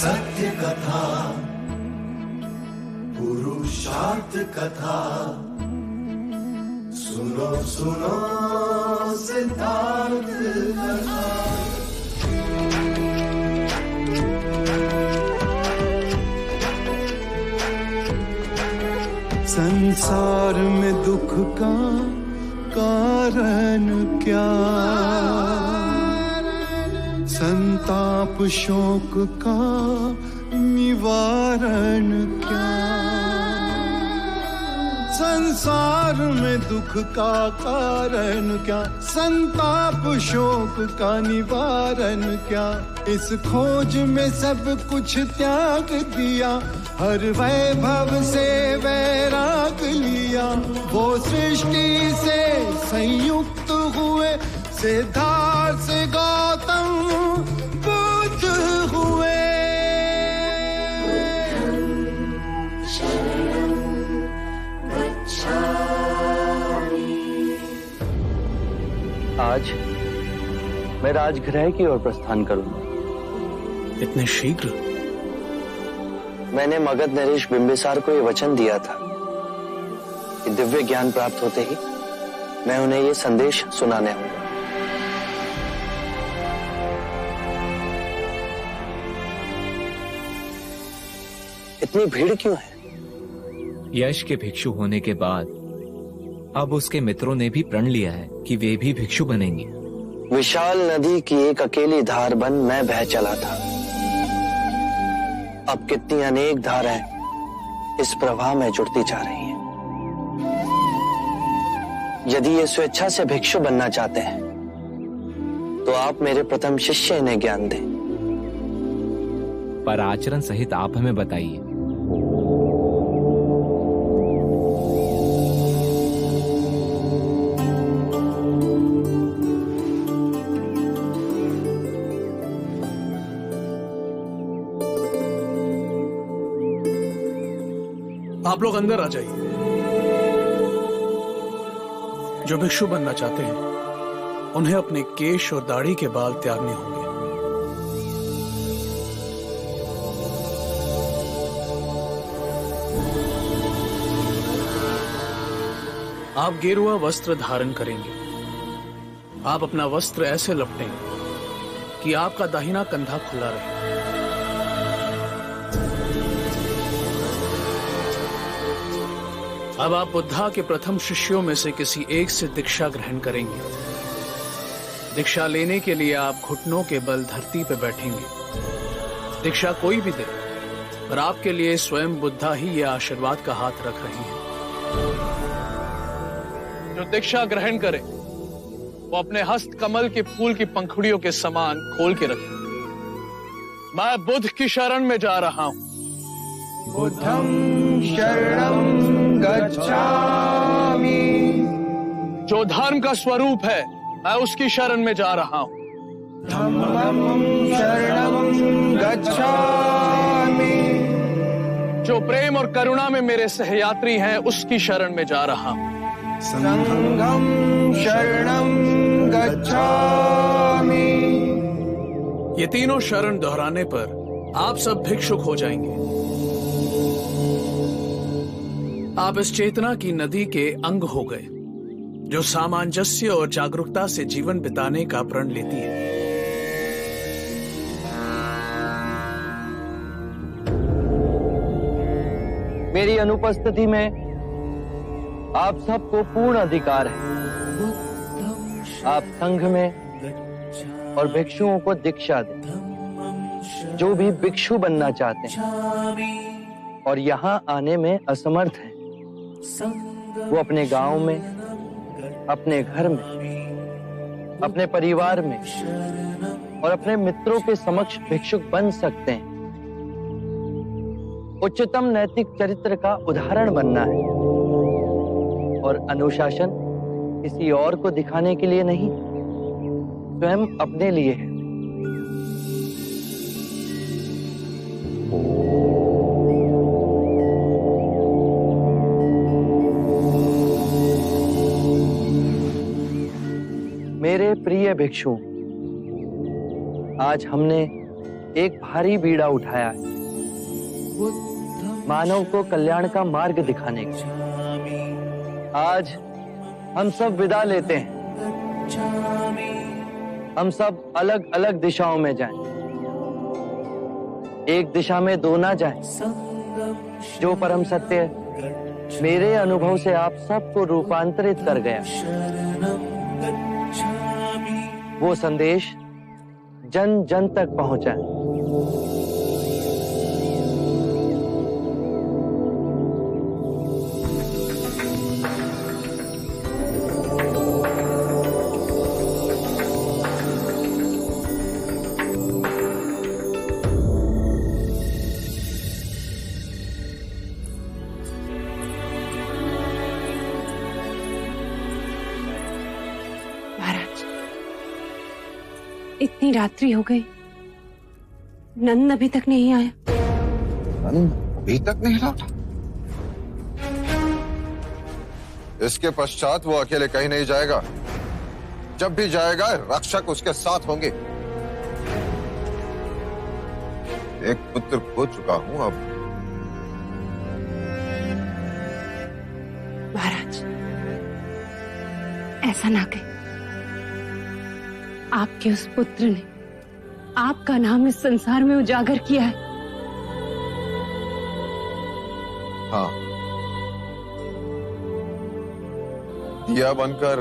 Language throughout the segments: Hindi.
सत्य कथा, पुरुषार्थ कथा, सुनो सुनो सिद्धार्थ कथा। संसार में दुख का कारण क्या, संताप शोक का निवारण क्या। संसार में दुख का कारण क्या, संताप शोक का निवारण क्या। इस खोज में सब कुछ त्याग दिया, हर वैभव से वैराग लिया। वो सृष्टि से संयुक्त हुए, सिद्धार्थ से गौतम बुद्ध हुए। आज मैं राजगृह की ओर प्रस्थान करूंगा। इतने शीघ्र? मैंने मगध नरेश बिंबिसार को ये वचन दिया था कि दिव्य ज्ञान प्राप्त होते ही मैं उन्हें ये संदेश सुनाने आऊंगा। इतनी भीड़ क्यों है? यश के भिक्षु होने के बाद अब उसके मित्रों ने भी प्रण लिया है कि वे भी भिक्षु बनेंगे। विशाल नदी की एक अकेली धार बन मैं बह चला था। अब कितनी अनेक धाराएं इस प्रवाह में जुड़ती जा रही हैं। यदि ये स्वेच्छा से भिक्षु बनना चाहते हैं तो आप मेरे प्रथम शिष्य इन्हें ज्ञान दें। पर आचरण सहित आप हमें बताइए। आप लोग अंदर आ जाइए। जो भिक्षु बनना चाहते हैं उन्हें अपने केश और दाढ़ी के बाल त्यागने होंगे। आप गेरुआ वस्त्र धारण करेंगे। आप अपना वस्त्र ऐसे लपटें कि आपका दाहिना कंधा खुला रहे। अब आप बुद्धा के प्रथम शिष्यों में से किसी एक से दीक्षा ग्रहण करेंगे। दीक्षा लेने के लिए आप घुटनों के बल धरती पर बैठेंगे। दीक्षा कोई भी दे, पर आपके लिए स्वयं बुद्धा ही ये आशीर्वाद का हाथ रख रहे हैं। जो दीक्षा ग्रहण करे वो अपने हस्त कमल के फूल की पंखुड़ियों के समान खोल के रखे। मैं बुद्ध की शरण में जा रहा हूं। बुद्धं शरणं गच्छामि। जो धर्म का स्वरूप है मैं उसकी शरण में जा रहा हूं। धम्मं शरणं गच्छामि। जो प्रेम और करुणा में मेरे सहयात्री हैं उसकी शरण में जा रहा हूं। संघं शरणं गच्छामि। ये तीनों शरण दोहराने पर आप सब भिक्षुक हो जाएंगे। आप इस चेतना की नदी के अंग हो गए जो सामंजस्य और जागरूकता से जीवन बिताने का प्रण लेती है। मेरी अनुपस्थिति में आप सबको पूर्ण अधिकार है। आप संघ में और भिक्षुओं को दीक्षा दें। जो भी भिक्षु बनना चाहते हैं और यहाँ आने में असमर्थ हैं, वो अपने गांव में, अपने घर में, अपने परिवार में और अपने मित्रों के समक्ष भिक्षुक बन सकते हैं। उच्चतम नैतिक चरित्र का उदाहरण बनना है और अनुशासन किसी और को दिखाने के लिए नहीं, स्वयं अपने लिए है। मेरे प्रिय भिक्षु, आज हमने एक भारी बीड़ा उठाया है, मानव को कल्याण का मार्ग दिखाने का। आज हम सब विदा लेते हैं। हम सब अलग अलग दिशाओं में जाएं। एक दिशा में दो ना जाएं। जो परम सत्य मेरे अनुभव से आप सबको रूपांतरित कर गया, वो संदेश जन जन तक पहुंचा। इतनी रात्रि हो गई, नंद अभी तक नहीं आया। नंद अभी तक नहीं लौटा? इसके पश्चात वो अकेले कहीं नहीं जाएगा। जब भी जाएगा रक्षक उसके साथ होंगे। एक पुत्र खो चुका हूं अब। महाराज, ऐसा ना कहें। आपके उस पुत्र ने आपका नाम इस संसार में उजागर किया है। हाँ, दिया बनकर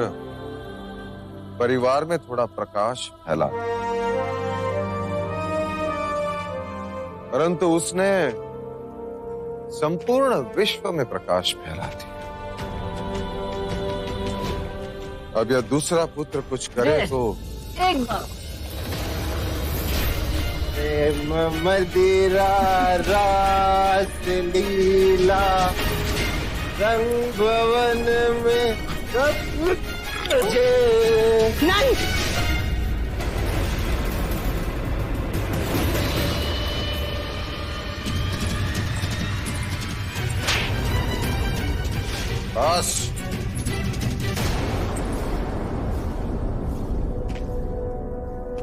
परिवार में थोड़ा प्रकाश फैला, परंतु उसने संपूर्ण विश्व में प्रकाश फैला दिया। अब यह दूसरा पुत्र कुछ करे तो एक बार मदिरा रास लीला रंग भवन में तुझे नंद, बस।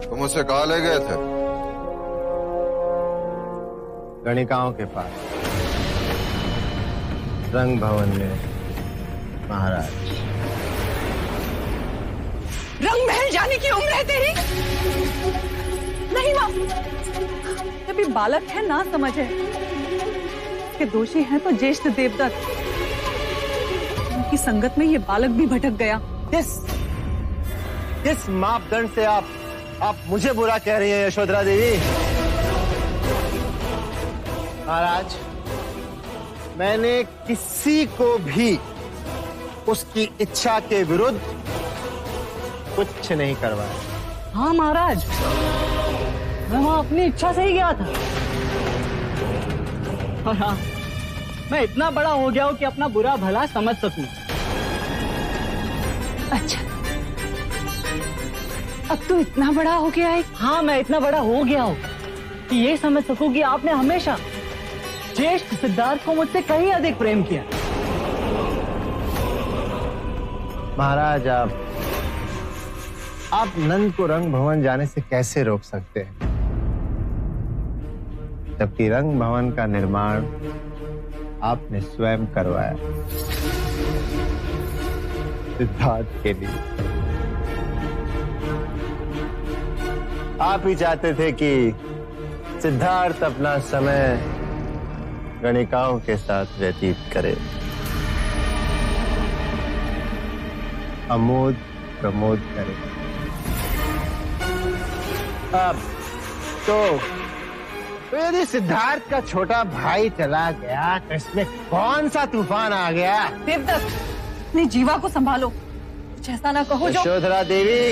तुम उसे कहाँ ले गए थे? गणिकाओं के पास, रंग भवन में। महाराज, रंग महल जाने की उम्र है तेरी? नहीं मां, अभी बालक है, ना समझ है। इसके दोषी हैं तो ज्येष्ठ देवदत्त। उनकी संगत में ये बालक भी भटक गया। किस मापदंड से आप मुझे बुरा कह रही हैं यशोधरा देवी? महाराज, मैंने किसी को भी उसकी इच्छा के विरुद्ध कुछ नहीं करवाया। हाँ महाराज, मैं वहां अपनी इच्छा से ही गया था। और हाँ, मैं इतना बड़ा हो गया हूँ कि अपना बुरा भला समझ सकूं। अच्छा, अब तू इतना बड़ा हो गया है? हाँ, मैं इतना बड़ा हो गया हूँ कि ये समझ सकूं कि आपने हमेशा ज्येष्ठ सिद्धार्थ को मुझसे कहीं अधिक प्रेम किया। महाराज, आप नंद को रंग भवन जाने से कैसे रोक सकते हैं, जबकि रंग भवन का निर्माण आपने स्वयं करवाया सिद्धार्थ के लिए। आप ही चाहते थे कि सिद्धार्थ अपना समय गणिकाओं के साथ व्यतीत करे, अमोद प्रमोद करे। अब तो यदि सिद्धार्थ का छोटा भाई चला गया तो इसमें कौन सा तूफान आ गया? देवदत्त, अपनी जीवा को संभालो, कुछ ऐसा ना कहो जो। यशोधरा देवी,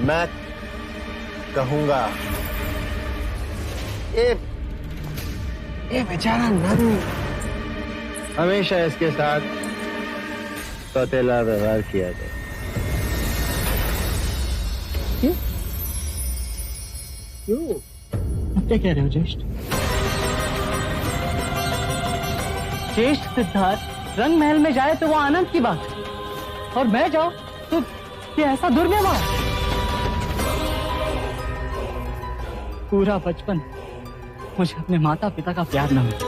मैं कहूंगा, ये बेचारा नंद हमेशा इसके साथ सौतेला व्यवहार किया जाए। क्यों? आप क्या कह रहे हो ज्येष्ठ? ज्येष्ठ सिद्धार्थ रंग महल में जाए तो वो आनंद की बात है, और मैं जाऊं तो ये ऐसा दुर्व्यवहार। पूरा बचपन मुझे अपने माता पिता का प्यार न मिला,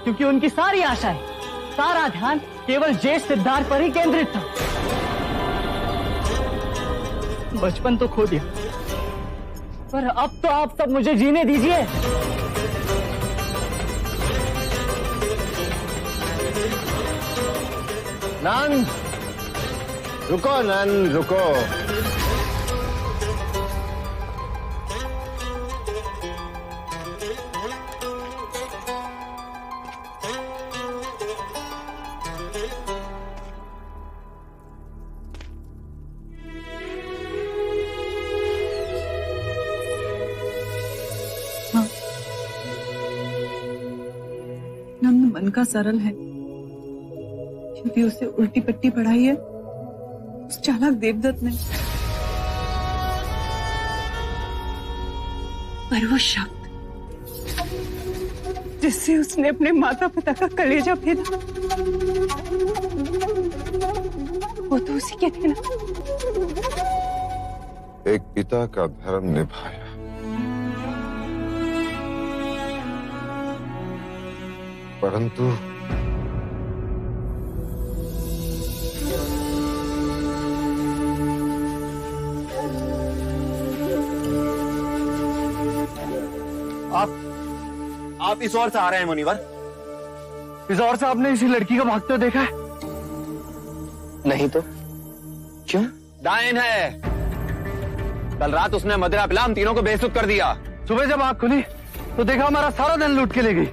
क्योंकि उनकी सारी आशाएं, सारा ध्यान केवल ज्येष्ठ सिद्धार्थ पर ही केंद्रित था। बचपन तो खो दिया, पर अब तो आप सब मुझे जीने दीजिए। नंद, रुको नंद, रुको। नंद मन का सरल है, भी उसे उल्टी पट्टी पढ़ाई है उस चालाक देवदत्त ने। पर वो शब्द जिससे उसने अपने माता पिता का कलेजा फेरा, वो तो उसी के थे ना। एक पिता का धर्म निभाया, परंतु आप इस ओर से आ रहे हैं मुनिवर? इस ओर से आपने इसी लड़की को भागते देखा है? नहीं तो क्यों? डायन है। कल रात उसने मदिरा पिला हम तीनों को बेसुध कर दिया। सुबह जब आंख खुली तो देखा हमारा सारा धन लूट के ले गई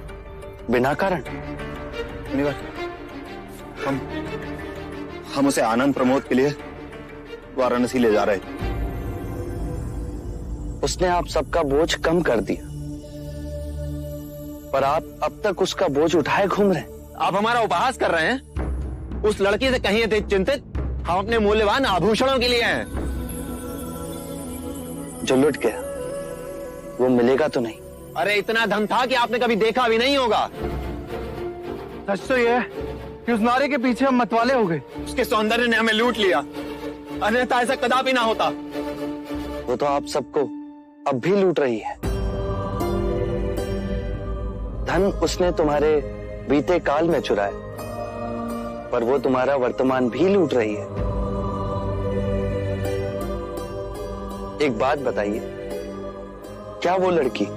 बिना कारण। मुनिवर, हम उसे आनंद प्रमोद के लिए वाराणसी ले जा रहे थे। उसने आप सबका बोझ कम कर दिया, पर आप अब तक उसका बोझ उठाए घूम रहे हैं। आप हमारा उपहास कर रहे हैं। उस लड़की से कहीं अधिक चिंतित हम अपने मूल्यवान आभूषणों के लिए हैं। जो लुट गया वो मिलेगा तो नहीं। अरे इतना धन था कि आपने कभी देखा भी नहीं होगा। सच तो यह है कि उस नारे के पीछे हम मतवाले हो गए। उसके सौंदर्य ने हमें लूट लिया, अन्यथा ऐसा कदापि ना होता। वो तो आप सबको अब भी लूट रही है। धन उसने तुम्हारे बीते काल में चुराया, पर वो तुम्हारा वर्तमान भी लूट रही है। एक बात बताइए, क्या वो लड़की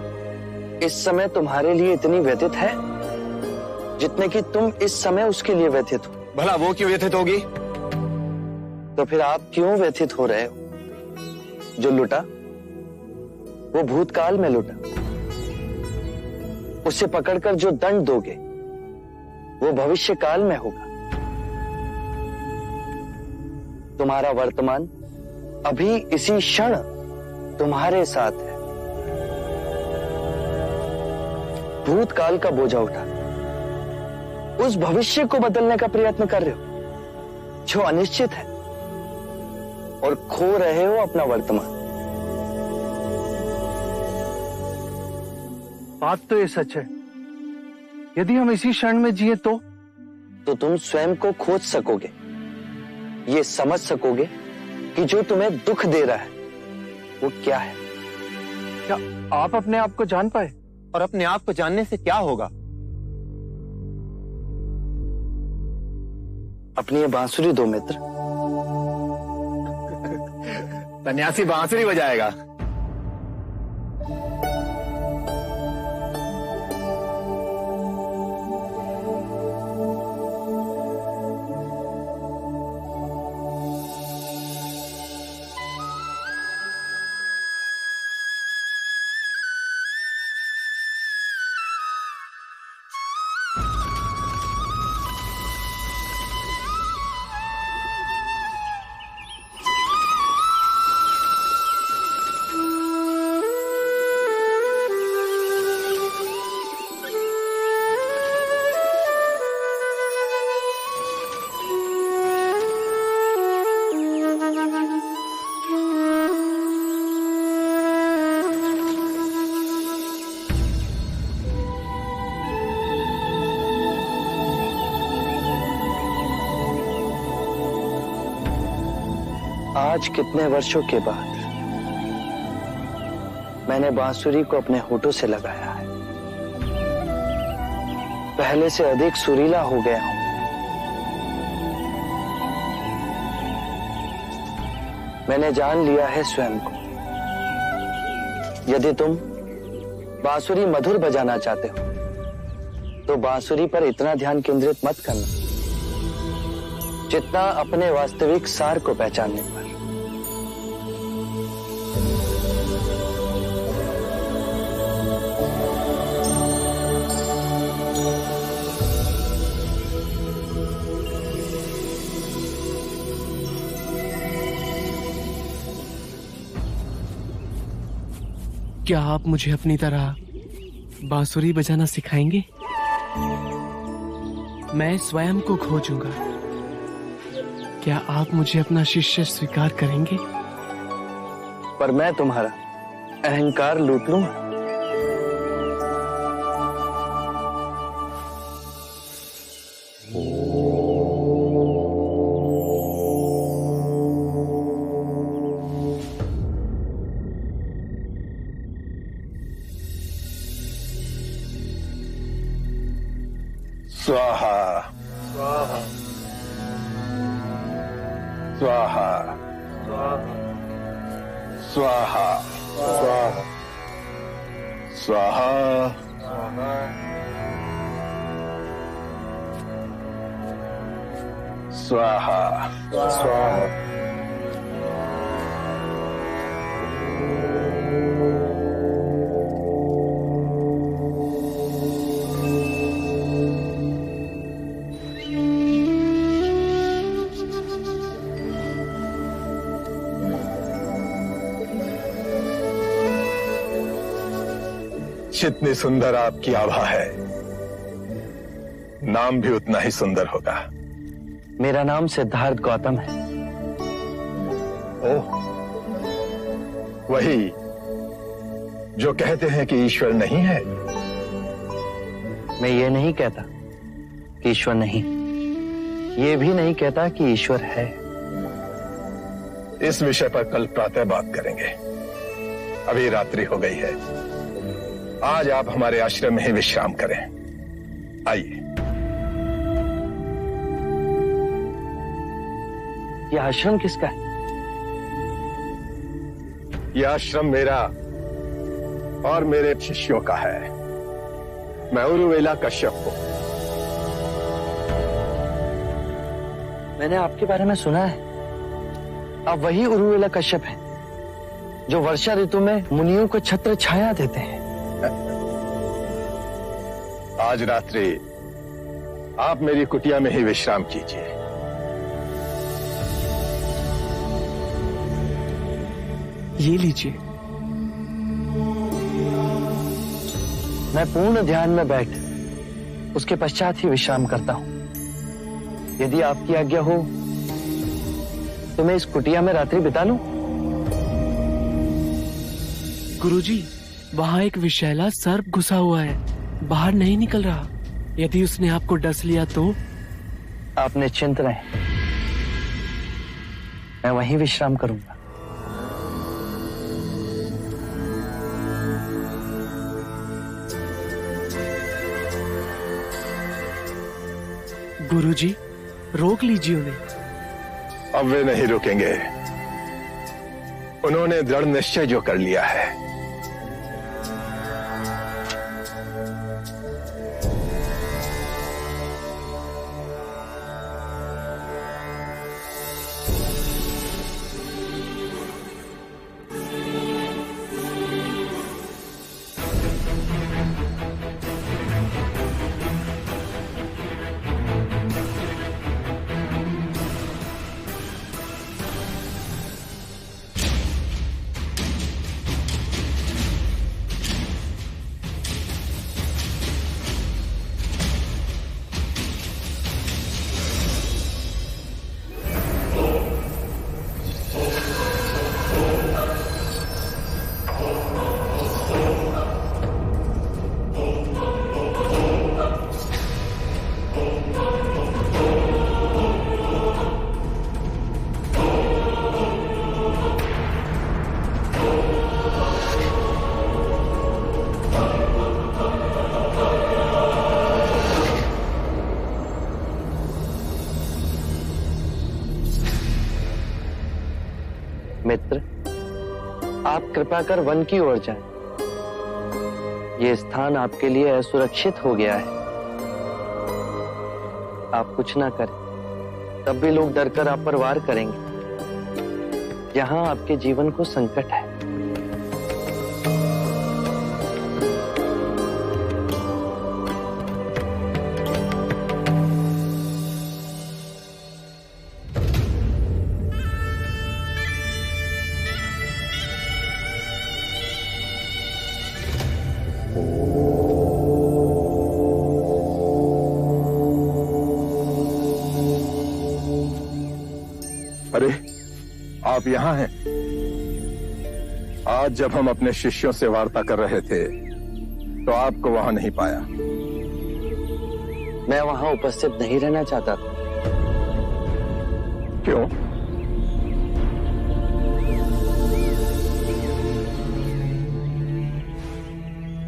इस समय तुम्हारे लिए इतनी व्यथित है जितने कि तुम इस समय उसके लिए व्यथित हो? भला वो क्यों व्यथित होगी? तो फिर आप क्यों व्यथित हो रहे हो? जो लुटा वो भूतकाल में लुटा। उसे पकड़कर जो दंड दोगे वो भविष्य काल में होगा। तुम्हारा वर्तमान अभी इसी क्षण तुम्हारे साथ है। भूतकाल का बोझा उठा उस भविष्य को बदलने का प्रयत्न कर रहे हो जो अनिश्चित है, और खो रहे हो अपना वर्तमान। बात तो ये सच है। यदि हम इसी क्षण में जिए तो तुम स्वयं को खोज सकोगे, ये समझ सकोगे कि जो तुम्हें दुख दे रहा है वो क्या है। क्या आप अपने आप को जान पाए? और अपने आप को जानने से क्या होगा? अपनी ये बांसुरी दो मित्र। सन्यासी बांसुरी बजाएगा। आज कितने वर्षों के बाद मैंने बांसुरी को अपने होठों से लगाया है। पहले से अधिक सुरीला हो गया हूं। मैंने जान लिया है स्वयं को। यदि तुम बांसुरी मधुर बजाना चाहते हो तो बांसुरी पर इतना ध्यान केंद्रित मत करना जितना अपने वास्तविक सार को पहचानने पर। क्या आप मुझे अपनी तरह बांसुरी बजाना सिखाएंगे? मैं स्वयं को खोजूंगा। क्या आप मुझे अपना शिष्य स्वीकार करेंगे? पर मैं तुम्हारा अहंकार लूट लूंगा। स्वाहा स्वाहा स्वाहा स्वाहा स्वाहा स्वाहा स्वाहा। जितनी सुंदर आपकी आभा है, नाम भी उतना ही सुंदर होगा। मेरा नाम सिद्धार्थ गौतम है। ओह, वही जो कहते हैं कि ईश्वर नहीं है। मैं ये नहीं कहता कि ईश्वर नहीं, ये भी नहीं कहता कि ईश्वर है। इस विषय पर कल प्रातः बात करेंगे। अभी रात्रि हो गई है। आज आप हमारे आश्रम में ही विश्राम करें। आइए। यह आश्रम किसका है? यह आश्रम मेरा और मेरे शिष्यों का है। मैं उरुवेला कश्यप हूं। मैंने आपके बारे में सुना है। आप वही उरुवेला कश्यप हैं जो वर्षा ऋतु में मुनियों को छत्र छाया देते हैं। आज रात्रि आप मेरी कुटिया में ही विश्राम कीजिए। ये लीजिए। मैं पूर्ण ध्यान में बैठ उसके पश्चात ही विश्राम करता हूं। यदि आपकी आज्ञा हो तो मैं इस कुटिया में रात्रि बिता लूं। गुरुजी, वहां एक विषैला सर्प घुसा हुआ है, बाहर नहीं निकल रहा। यदि उसने आपको डस लिया तो? आप निश्चिंत रहें, मैं वहीं विश्राम करूंगा। गुरुजी, रोक लीजिए उन्हें। अब वे नहीं रुकेंगे। उन्होंने दृढ़ निश्चय जो कर लिया है। कृपा कर वन की ओर जाएं। ये स्थान आपके लिए असुरक्षित हो गया है। आप कुछ ना करें, तब भी लोग डरकर आप पर वार करेंगे। यहां आपके जीवन को संकट है। अरे, आप यहाँ हैं? आज जब हम अपने शिष्यों से वार्ता कर रहे थे तो आपको वहां नहीं पाया। मैं वहां उपस्थित नहीं रहना चाहता था। क्यों?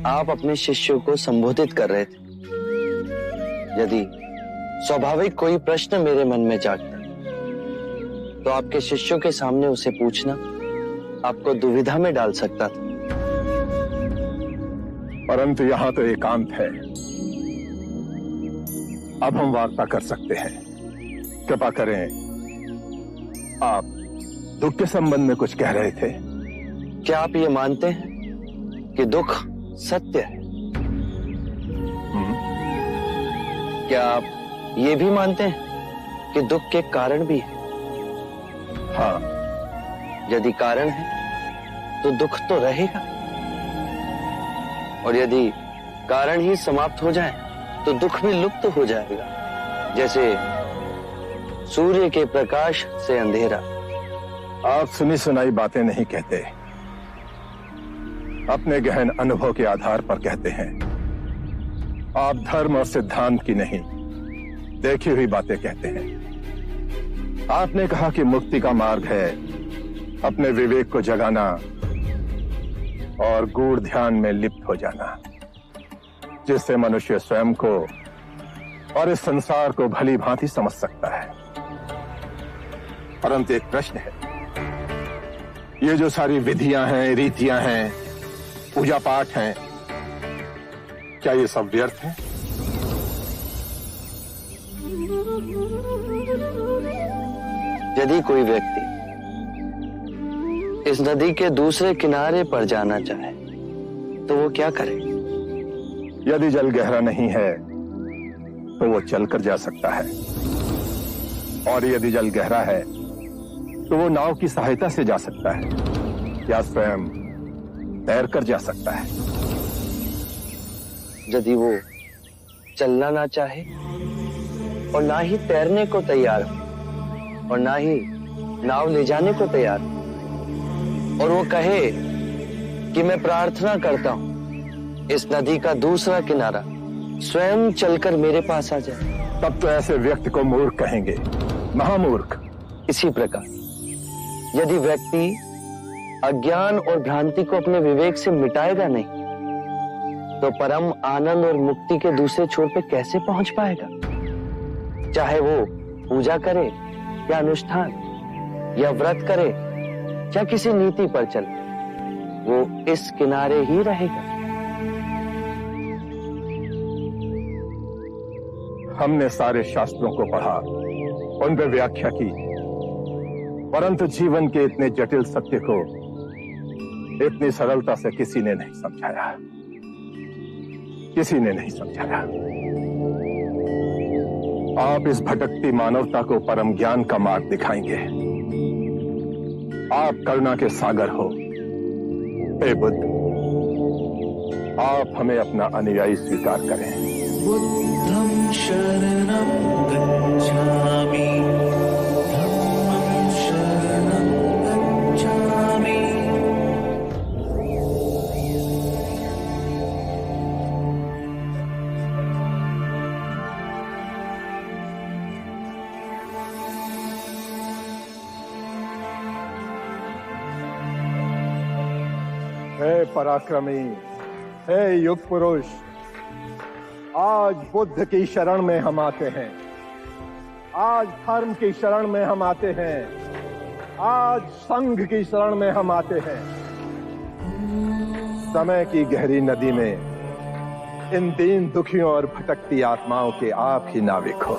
आप अपने शिष्यों को संबोधित कर रहे थे। यदि स्वाभाविक कोई प्रश्न मेरे मन में जागता तो आपके शिष्यों के सामने उसे पूछना आपको दुविधा में डाल सकता था। परंतु यहाँ तो एकांत है। अब हम वार्ता कर सकते हैं। कृपा करें, आप दुख के संबंध में कुछ कह रहे थे। क्या आप ये मानते हैं कि दुख सत्य है? क्या आप ये भी मानते हैं कि दुख के कारण भी है? हाँ। यदि कारण है तो दुख तो रहेगा, और यदि कारण ही समाप्त हो जाए तो दुख भी लुप्त हो जाएगा। जैसे सूर्य के प्रकाश से अंधेरा। आप सुनी सुनाई बातें नहीं कहते, अपने गहन अनुभव के आधार पर कहते हैं। आप धर्म और सिद्धांत की नहीं, देखी हुई बातें कहते हैं। आपने कहा कि मुक्ति का मार्ग है अपने विवेक को जगाना और गूढ़ ध्यान में लिप्त हो जाना, जिससे मनुष्य स्वयं को और इस संसार को भली भांति समझ सकता है। परंतु एक प्रश्न है, ये जो सारी विधियां हैं, रीतियां हैं, पूजा पाठ हैं, क्या ये सब व्यर्थ है? यदि कोई व्यक्ति इस नदी के दूसरे किनारे पर जाना चाहे तो वो क्या करे? यदि जल गहरा नहीं है तो वो चलकर जा सकता है, और यदि जल गहरा है तो वो नाव की सहायता से जा सकता है या स्वयं तैरकर जा सकता है। यदि वो चलना ना चाहे और ना ही तैरने को तैयार हो और ना ही नाव ले जाने को तैयार, और वो कहे कि मैं प्रार्थना करता हूं इस नदी का दूसरा किनारा स्वयं चलकर मेरे पास आ जाए, तब तो ऐसे व्यक्ति को मूर्ख कहेंगे, महामूर्ख। इसी प्रकार यदि व्यक्ति अज्ञान और भ्रांति को अपने विवेक से मिटाएगा नहीं तो परम आनंद और मुक्ति के दूसरे छोर पे कैसे पहुंच पाएगा? चाहे वो पूजा करे या अनुष्ठान या व्रत करे या किसी नीति पर चले, वो इस किनारे ही रहेगा। हमने सारे शास्त्रों को पढ़ा, उन पर व्याख्या की, परंतु जीवन के इतने जटिल सत्य को इतनी सरलता से किसी ने नहीं समझाया, किसी ने नहीं समझाया। आप इस भटकती मानवता को परम ज्ञान का मार्ग दिखाएंगे। आप करुणा के सागर हो। हे बुद्ध, आप हमें अपना अनुयायी स्वीकार करें। बुद्धं शरणं गच्छामि, धम्मं शरणं गच्छामि। हे पराक्रमी, हे युग पुरुष, आज बुद्ध की शरण में हम आते हैं, आज धर्म की शरण में हम आते हैं, आज संघ की शरण में हम आते हैं। समय की गहरी नदी में इन दीन दुखियों और भटकती आत्माओं के आप ही नाविक हो।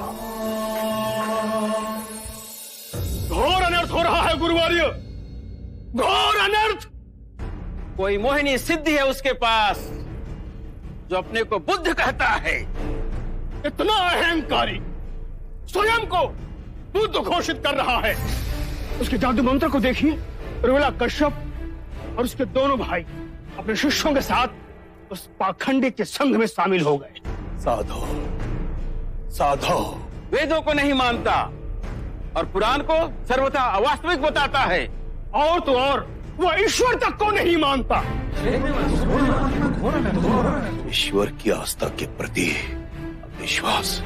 घोर अनर्थ हो रहा है गुरुवर्य, घोर अनर्थ। कोई मोहिनी सिद्धि है उसके पास जो अपने को बुद्ध कहता है। इतना अहंकारी स्वयं को बुद्ध घोषित कर रहा है। उसके जादू मंत्र को देखिए। उर्मिला कश्यप और उसके दोनों भाई अपने शिष्यों के साथ उस पाखंडी के संघ में शामिल हो गए। साधो साधो वेदों को नहीं मानता और पुराण को सर्वथा अवास्तविक बताता है। और तो और वह ईश्वर तक को नहीं मानता। ईश्वर की आस्था के प्रति विश्वास,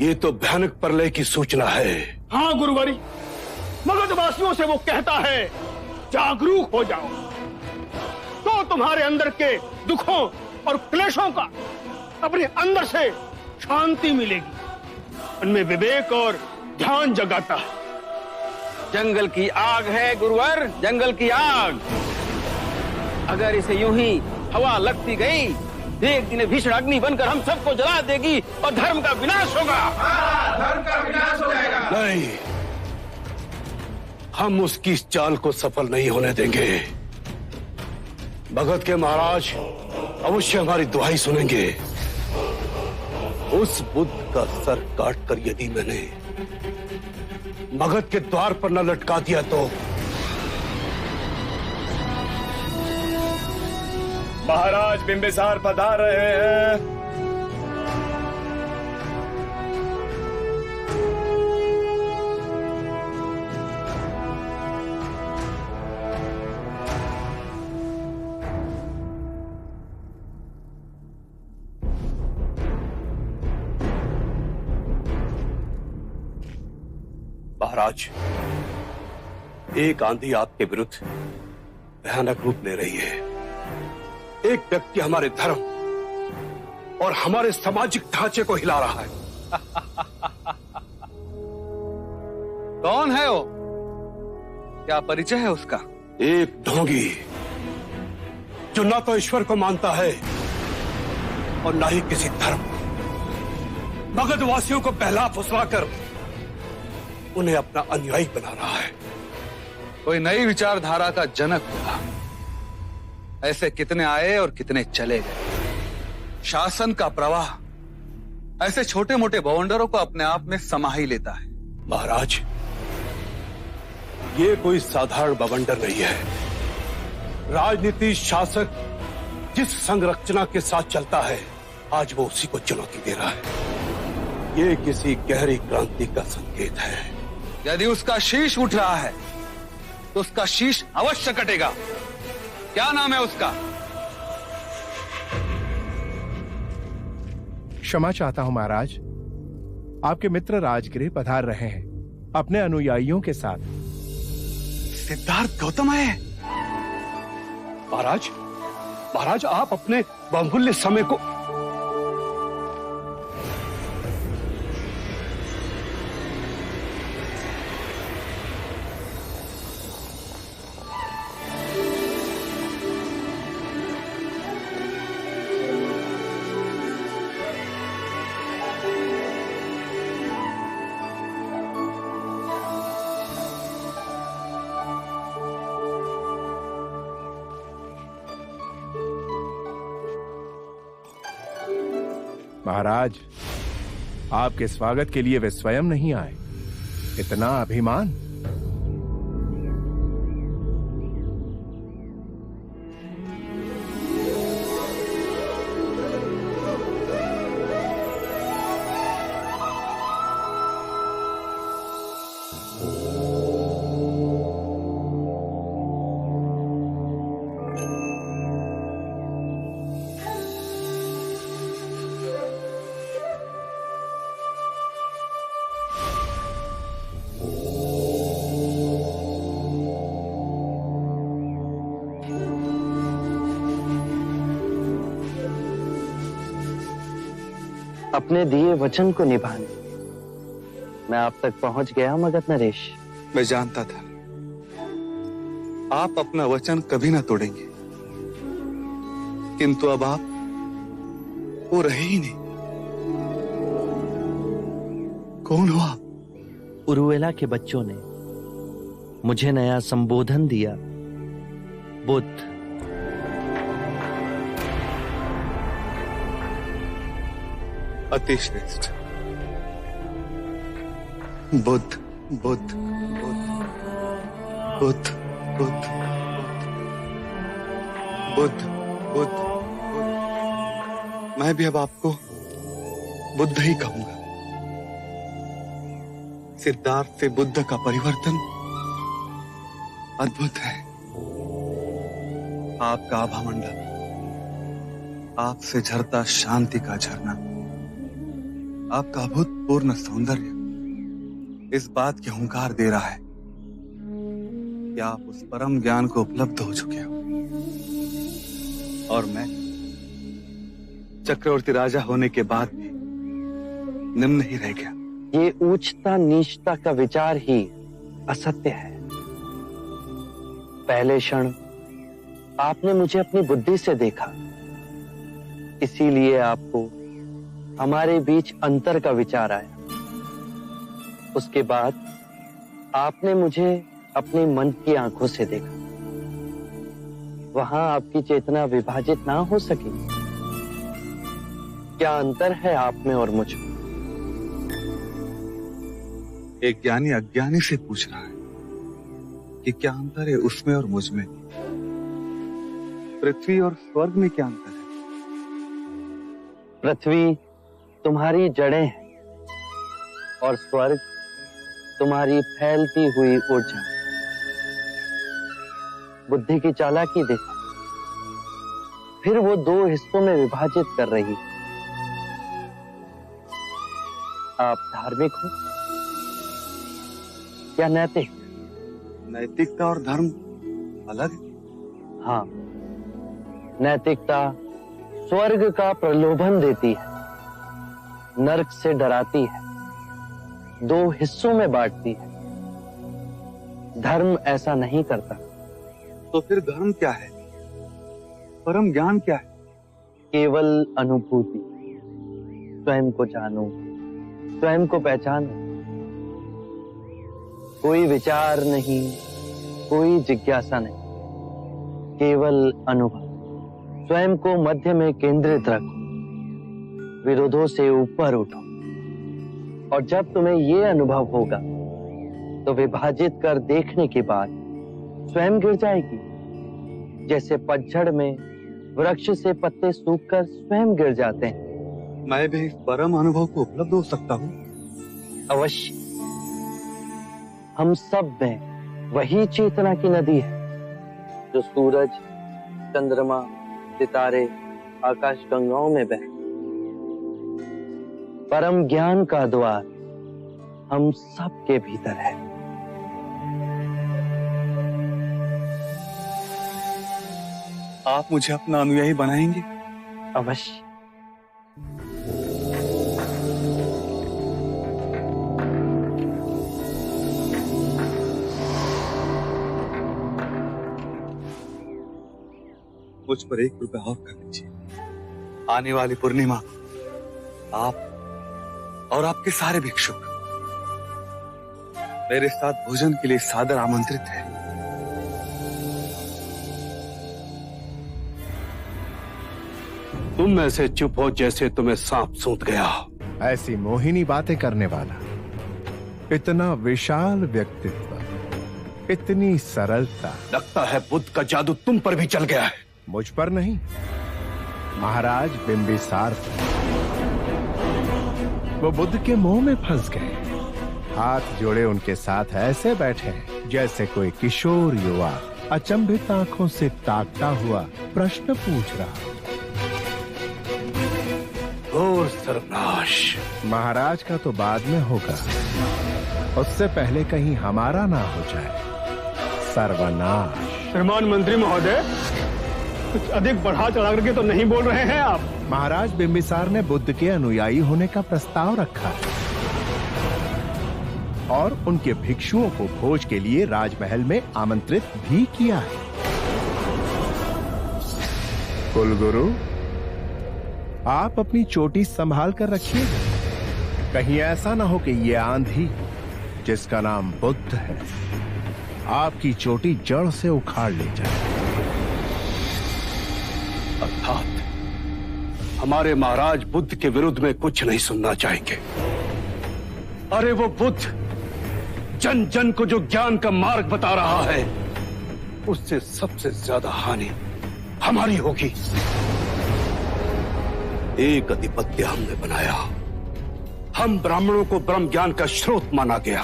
ये तो भयानक प्रलय की सूचना है। हाँ गुरुवरी, मगधवासियों से वो कहता है जागरूक हो जाओ, तो तुम्हारे अंदर के दुखों और क्लेशों का अपने अंदर से शांति मिलेगी। उनमें विवेक और ध्यान जगाता है। जंगल की आग है गुरुवर, जंगल की आग। अगर इसे यूं ही हवा लगती गई, एक दिन भीषण अग्नि बनकर हम सबको जला देगी और धर्म का विनाश होगा। धर्म का विनाश हो जाएगा। नहीं, हम उसकी इस चाल को सफल नहीं होने देंगे। मगध के महाराज अवश्य हमारी दुहाई सुनेंगे। उस बुद्ध का सर काटकर यदि मैंने मगध के द्वार पर न लटका दिया तो महाराज बिंबिसार पधार रहे हैं। महाराज, एक आंधी आपके विरुद्ध भयानक रूप ले रही है। एक व्यक्ति हमारे धर्म और हमारे सामाजिक ढांचे को हिला रहा है। कौन है वो? क्या परिचय है उसका? एक ढोंगी जो ना तो ईश्वर को मानता है और ना ही किसी धर्म। मगधवासियों को बहला फुसलाकर उन्हें अपना अनुयायी बना रहा है। कोई नई विचारधारा का जनक होगा। ऐसे कितने आए और कितने चले गए। शासन का प्रवाह ऐसे छोटे मोटे बवंडरों को अपने आप में समा ही लेता है। महाराज, ये कोई साधारण बवंडर नहीं है। राजनीति शासक जिस संरचना के साथ चलता है, आज वो उसी को चुनौती दे रहा है। ये किसी गहरी क्रांति का संकेत है। यदि उसका शीश उठ रहा है तो उसका शीश अवश्य कटेगा। क्या नाम है उसका? क्षमा चाहता हूं महाराज, आपके मित्र राजगृह पधार रहे हैं अपने अनुयायियों के साथ। सिद्धार्थ गौतम है। महाराज, महाराज आप अपने बहुमूल्य समय को महाराज, आपके स्वागत के लिए वे स्वयं नहीं आए। इतना अभिमान। अपने दिए वचन को निभाने मैं आप तक पहुंच गया मगध नरेश। मैं जानता था आप अपना वचन कभी ना तोड़ेंगे। किंतु अब आप वो रहे ही नहीं। कौन हो आप? उरुवेला के बच्चों ने मुझे नया संबोधन दिया, बुद्ध। अति श्रेष्ठ। बुद्ध बुद्ध बुद्ध बुद्ध बुद्ध बुद्ध बुद्ध। मैं भी अब आपको बुद्ध ही कहूंगा। सिद्धार्थ से बुद्ध का परिवर्तन अद्भुत है। आपका आभामंडल, आपसे झरता शांति का झरना, आपका अभूतपूर्ण सौंदर्य इस बात की हुंकार दे रहा है कि आप उस परम ज्ञान को उपलब्ध हो चुके हो। और मैं चक्रवर्ती राजा होने के बाद भी निम्न ही रह गया। ये ऊंचता नीचता का विचार ही असत्य है। पहले क्षण आपने मुझे अपनी बुद्धि से देखा, इसीलिए आपको हमारे बीच अंतर का विचार आया। उसके बाद आपने मुझे अपने मन की आंखों से देखा। वहां आपकी चेतना विभाजित ना हो सकी। क्या अंतर है आप में और मुझ में? एक ज्ञानी अज्ञानी से पूछ रहा है कि क्या अंतर है उसमें और मुझ में। पृथ्वी और स्वर्ग में क्या अंतर है? पृथ्वी तुम्हारी जड़ें हैं और स्वर्ग तुम्हारी फैलती हुई ऊर्जा। बुद्धि की चालाकी देखो, फिर वो दो हिस्सों में विभाजित कर रही। आप धार्मिक हो या नैतिक? नैतिकता और धर्म अलग है। हाँ, नैतिकता स्वर्ग का प्रलोभन देती है, नरक से डराती है, दो हिस्सों में बांटती है। धर्म ऐसा नहीं करता। तो फिर धर्म क्या है? परम ज्ञान क्या है? केवल अनुभूति। स्वयं को जानो, स्वयं को पहचानो। कोई विचार नहीं, कोई जिज्ञासा नहीं, केवल अनुभव। स्वयं को मध्य में केंद्रित रखो, विरोधों से ऊपर उठो। और जब तुम्हें ये अनुभव होगा तो विभाजित कर देखने के बाद स्वयं गिर जाएगी। जैसे पतझड़ में वृक्ष से पत्ते सूखकर स्वयं गिर जाते हैं। मैं भी इस परम अनुभव को उपलब्ध हो सकता हूँ? अवश्य। हम सब में वही चेतना की नदी है जो सूरज, चंद्रमा, सितारे, आकाश गंगाओं में बहती। परम ज्ञान का द्वार हम सब के भीतर है। आप मुझे अपना अनुयायी बनाएंगे? अवश्य। मुझ पर 1 रुपया और कर दीजिए। आने वाली पूर्णिमा आप और आपके सारे भिक्षुक मेरे साथ भोजन के लिए सादर आमंत्रित हैं। तुम ऐसे चुप हो जैसे तुम्हें सांप सूंघ गया। ऐसी मोहिनी बातें करने वाला, इतना विशाल व्यक्तित्व, इतनी सरलता। लगता है बुद्ध का जादू तुम पर भी चल गया है। मुझ पर नहीं, महाराज बिंबिसार पर। वो बुद्ध के मोह में फंस गए। हाथ जोड़े उनके साथ ऐसे बैठे जैसे कोई किशोर युवा अचंभित आंखों से ताकता हुआ प्रश्न पूछ रहा। घोर सर्वनाश। महाराज का तो बाद में होगा, उससे पहले कहीं हमारा ना हो जाए। सर्वनाश। श्रीमान मंत्री महोदय, कुछ अधिक बढ़ा चढ़ा करके तो नहीं बोल रहे हैं आप? महाराज बिंबिसार ने बुद्ध के अनुयायी होने का प्रस्ताव रखा है और उनके भिक्षुओं को भोज के लिए राजमहल में आमंत्रित भी किया है। कुलगुरु, आप अपनी चोटी संभाल कर रखिए। कहीं ऐसा ना हो कि ये आंधी, जिसका नाम बुद्ध है, आपकी चोटी जड़ से उखाड़ ले जाए। अर्थात हमारे महाराज बुद्ध के विरुद्ध में कुछ नहीं सुनना चाहेंगे। अरे वो बुद्ध जन जन को जो ज्ञान का मार्ग बता रहा है, उससे सबसे ज्यादा हानि हमारी होगी। एक अधिपत्य हमने बनाया, हम ब्राह्मणों को ब्रह्म ज्ञान का स्रोत माना गया।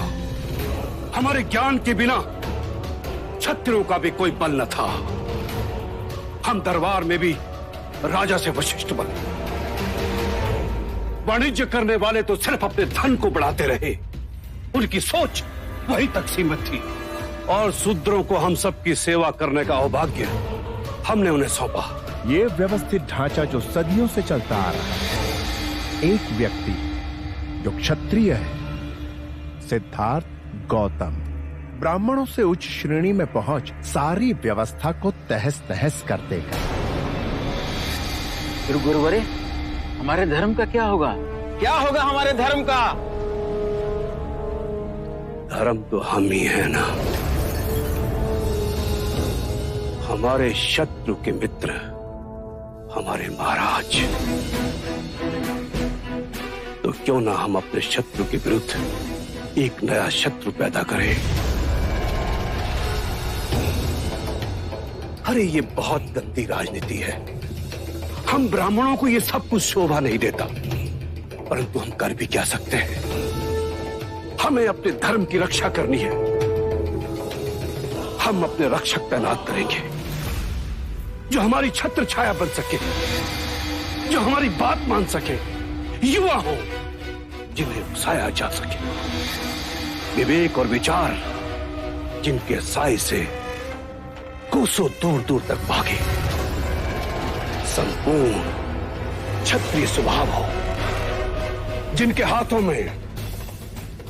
हमारे ज्ञान के बिना क्षत्रियों का भी कोई बल न था। हम दरबार में भी राजा से वशिष्ठ बने। वाणिज्य करने वाले तो सिर्फ अपने धन को बढ़ाते रहे, उनकी सोच वहीं तक सीमित थी। और शूद्रों को हम सबकी सेवा करने का सौभाग्य हमने उन्हें सौंपा। ये व्यवस्थित ढांचा जो सदियों से चलता आ रहा है, एक व्यक्ति जो क्षत्रिय है, सिद्धार्थ गौतम, ब्राह्मणों से उच्च श्रेणी में पहुंच सारी व्यवस्था को तहस नहस कर देगा। गुरुवरे, हमारे धर्म का क्या होगा? क्या होगा हमारे धर्म का? धर्म तो हम ही है ना। हमारे शत्रु के मित्र हमारे महाराज। तो क्यों ना हम अपने शत्रु के विरुद्ध एक नया शत्रु पैदा करें। अरे ये बहुत गंदी राजनीति है। हम ब्राह्मणों को ये सब कुछ शोभा नहीं देता, परंतु हम कर भी क्या सकते हैं। हमें अपने धर्म की रक्षा करनी है। हम अपने रक्षक तैनात करेंगे जो हमारी छत्र छाया बन सके, जो हमारी बात मान सके, युवा हो जिन्हें उकसाया जा सके, विवेक और विचार जिनके साए से कोसों दूर दूर तक भागे, संपूर्ण क्षत्रिय स्वभाव हो, जिनके हाथों में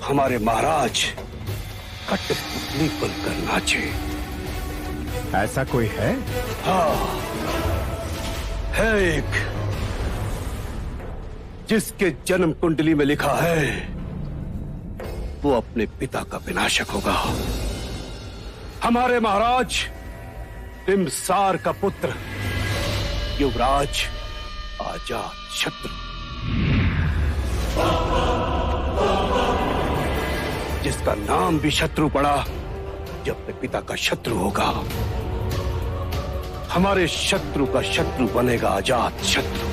हमारे महाराज कठपुतली बनकर नाचे। ऐसा कोई है? हाँ, है एक, जिसके जन्म कुंडली में लिखा है वो अपने पिता का विनाशक होगा। हमारे महाराज बिम्बसार का पुत्र युवराज अजात शत्रु, जिसका नाम भी शत्रु पड़ा, जो अपने पिता का शत्रु होगा। हमारे शत्रु का शत्रु बनेगा अजात शत्रु।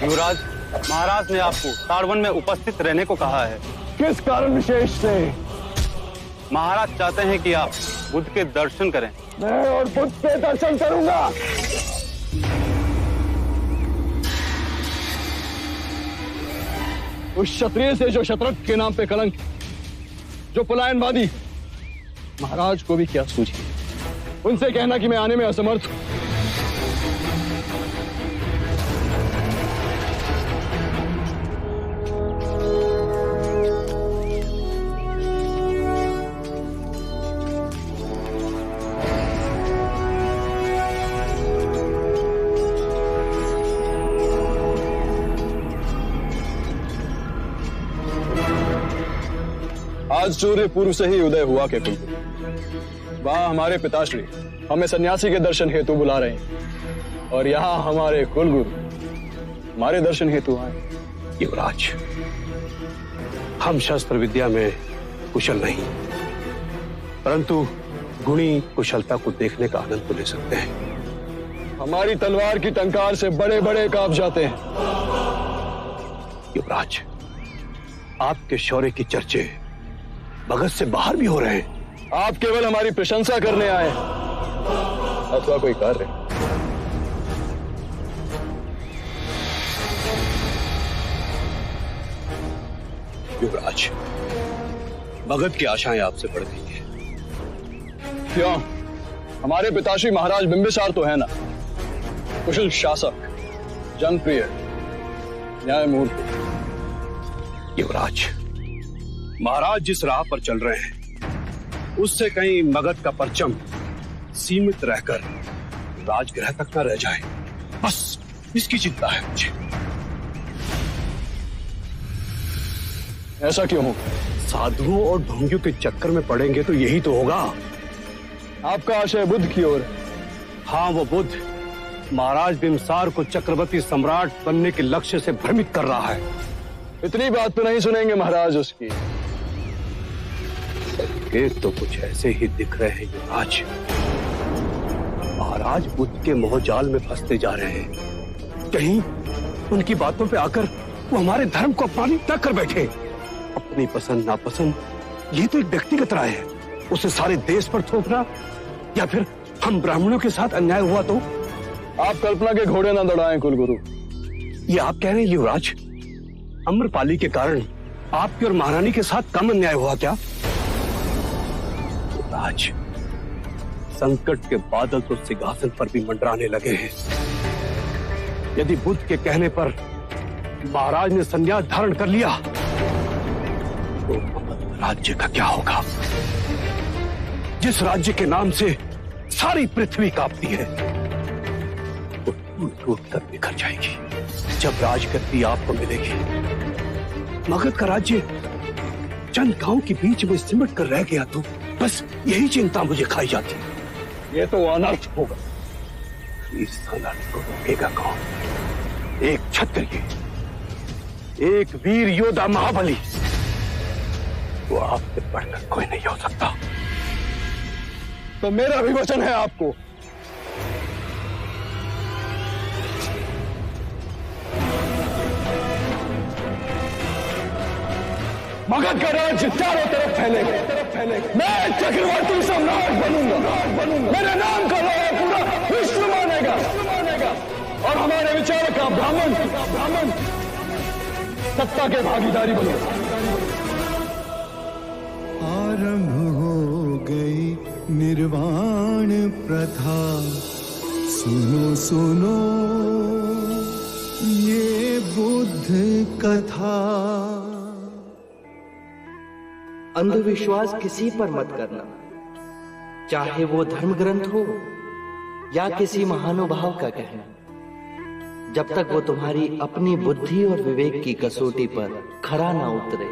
युवराज, महाराज ने आपको ताड़वन में उपस्थित रहने को कहा है। किस कारण विशेष से? महाराज चाहते हैं कि आप बुद्ध के दर्शन करें। मैं और बुद्ध के दर्शन करूंगा। उस क्षत्रिय से जो शत्रक के नाम पे कलंक, जो पलायनवादी, महाराज को भी क्या सूझी। उनसे कहना कि मैं आने में असमर्थ हूं। आज सूर्य पूर्व से ही उदय हुआ के कुलगुरु, वहां हमारे पिताश्री हमें सन्यासी के दर्शन हेतु बुला रहे हैं और यहाँ हमारे कुलगुरु हमारे दर्शन हेतु आए। युवराज, हम शस्त्र विद्या में कुशल नहीं, परंतु गुणी कुशलता को देखने का आनंद तो ले सकते हैं। हमारी तलवार की टंकार से बड़े बड़े कांप जाते हैं। युवराज, आपके शौर्य की चर्चे भगत से बाहर भी हो रहे हैं। आप केवल हमारी प्रशंसा करने आए हैं अथवा कोई कार्य? युवराज, मगध की आशाएं आपसे बढ़ गई हैं। क्यों? हमारे पिताश्री महाराज बिंबिसार तो है ना, कुशल शासक, जनप्रिय, न्यायमूर्ति। युवराज, महाराज जिस राह पर चल रहे हैं उससे कहीं मगध का परचम सीमित रहकर राजगृह तक न रह जाए, बस इसकी चिंता है मुझे। ऐसा क्यों हो? साधुओं और ढोंगियों के चक्कर में पड़ेंगे तो यही तो होगा। आपका आशय बुद्ध की ओर? हाँ, वो बुद्ध महाराज बिंबिसार को चक्रवर्ती सम्राट बनने के लक्ष्य से भ्रमित कर रहा है। इतनी बात तो नहीं सुनेंगे महाराज उसकी। संकेत तो कुछ ऐसे ही दिख रहे हैं युवराज। महाराज बुद्ध के मोहजाल में फंसते जा रहे हैं। कहीं उनकी बातों पे आकर वो हमारे धर्म को अपमानित न कर बैठे। अपनी पसंद नापसंद ये तो एक व्यक्तिगत राय है, उसे सारे देश पर थोपना, या फिर हम ब्राह्मणों के साथ अन्याय हुआ तो? आप कल्पना के घोड़े न दौड़ाएं कुलगुरु। ये आप कह रहे हैं युवराज? अम्रपाली के कारण आपके और महारानी के साथ कम अन्याय हुआ क्या? युवराज, संकट के बादल तो सिंहासन पर भी मंडराने लगे हैं। यदि बुद्ध के कहने पर महाराज ने संन्यास धारण कर लिया तो राज्य का क्या होगा? जिस राज्य के नाम से सारी पृथ्वी कांपती है वो टूट कर बिखर जाएगी जब राजगद्दी आपको मिलेगी। मगध का राज्य चंद गांव के बीच में सिमट कर रह गया तो बस यही चिंता मुझे खाई जाती है। ये तो अनर्थ होगा। इस अनर्थ को रोकेगा कौन? एक क्षत्रिय, एक वीर योद्धा महाबली, वो आपसे बढ़कर कोई नहीं हो सकता। तो मेरा भी वचन है आपको, मगध का राज्य चारों तरफ फैलेगा। मैं चक्रवर्ती सम्राट बनूंगा। मेरे नाम का लोहा पूरा विश्व मानेगा और हमारे विचार का ब्राह्मण सत्ता के भागीदारी बनेगा। आरंभ हो गई निर्वाण प्रथा, सुनो सुनो ये बुद्ध कथा। अंधविश्वास किसी पर मत करना, चाहे वो धर्म ग्रंथ हो या किसी महानुभाव का कहना, जब तक वो तुम्हारी अपनी बुद्धि और विवेक की कसौटी पर खरा ना उतरे।